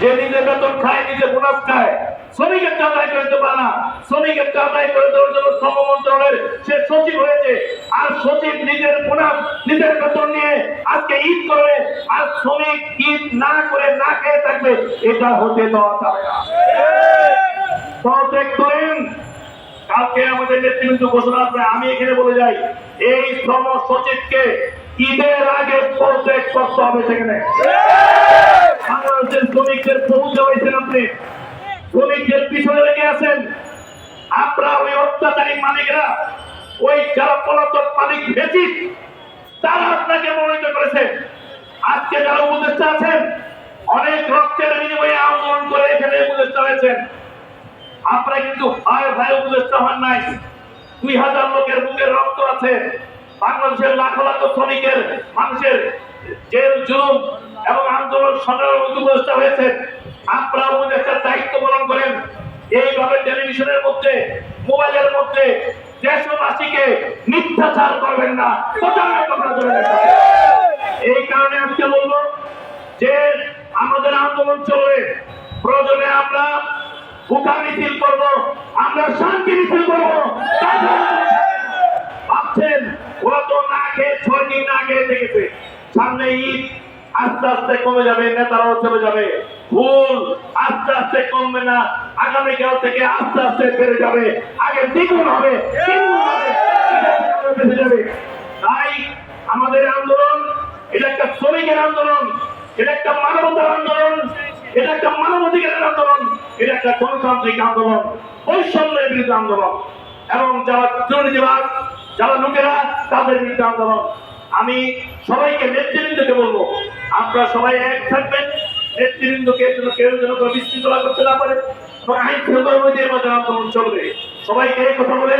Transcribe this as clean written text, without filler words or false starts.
যে নিজে বেতন খায়, নিজে বোনাস খায়, শ্রমিকের আদায় করতে পারে না। শ্রমিকের আদায় করে দেওয়ার জন্য শ্রম মন্ত্রণালয়ের সে সচিব হয়েছে, আর সচিব নিজের বোনাস নিজের বেতন নিয়ে আজকে ঈদ করবে, আর শ্রমিক ঈদ না করে না খেয়ে থাকবে। এটা হতে দেওয়া যাবে না। করেন কালকে আমাদের নেতৃবৃন্দ ঘোষণা আসবে। আমি এখানে বলে যাই, এই শ্রম সচিবকে ঈদের আগে পদত্যাগ করতে হবে। সেখানে বাংলাদেশের শ্রমিকদের পৌঁছে হয়েছেন, আপনি শ্রমিকদের পিছনে লেগে আছেন। আপনারা ওই অত্যাচারী মালিকরা, ওই যারা পলাতক মালিক বেশিস, তারা আপনাকে মনোনীত করেছে। আজকে যারা উপদেষ্টা আছেন, অনেক রক্তের বিনিময়ে আন্দোলন করে এখানে উপদেষ্টা হয়েছেন। আপনারা কিন্তু ভাই ভাই উপদেষ্টা হন নাই। 2000 লোকের বুকের রক্ত আছে। বাংলাদেশের লাখ লাখ শ্রমিকের মানুষের জেল জুলুম এবং আন্দোলন সংগ্রামের উপদেষ্টা হয়েছে। আপনারা উপদেষ্টার দায়িত্ব পালন করেন। এইভাবে টেলিভিশনের মধ্যে, মোবাইলের মধ্যে দেশবাসীকে মিথ্যাচার করবেন না। এই কারণে আজকে বলবো যে আমাদের আন্দোলন চলবে, প্রয়োজনে আমরা বুকা মিছিল করবো, আমরা শান্তি মিছিল করবো। ভাবছেন ওরা তো না খেয়ে 6 দিন না খেয়ে দেখেছে, সামনে ঈদ, আস্তে আস্তে কমে যাবে, নেতারাও চলে যাবে। ভুল, আস্তে আস্তে কমবে না, আগামীকাল থেকে আস্তে আস্তে বেড়ে যাবে, আগে দ্বিগুণ হবে, বেড়ে যাবে। তাই আমাদের আন্দোলন, এটা একটা শ্রমিকের আন্দোলন, এটা একটা মানবতার আন্দোলন, এটা একটা মানবাধিকারের আন্দোলন, এটা একটা গণতান্ত্রিক আন্দোলন, বৈষম্যের বিরুদ্ধে আন্দোলন, এবং যারা দুর্নীতিবাদ, যারা লোকেরা, তাদের বিরুদ্ধে আন্দোলন। আমি সবাইকে, নেতৃবৃন্দকে বলবো, আপনারা সবাই এক থাকবেন। নেতৃবৃন্দকে কেউ যেন কোনো বিশৃঙ্খলা করতে না পারে, আইন শৃঙ্খলার মধ্যে আন্দোলন চলবে। সবাইকে এই কথা বলে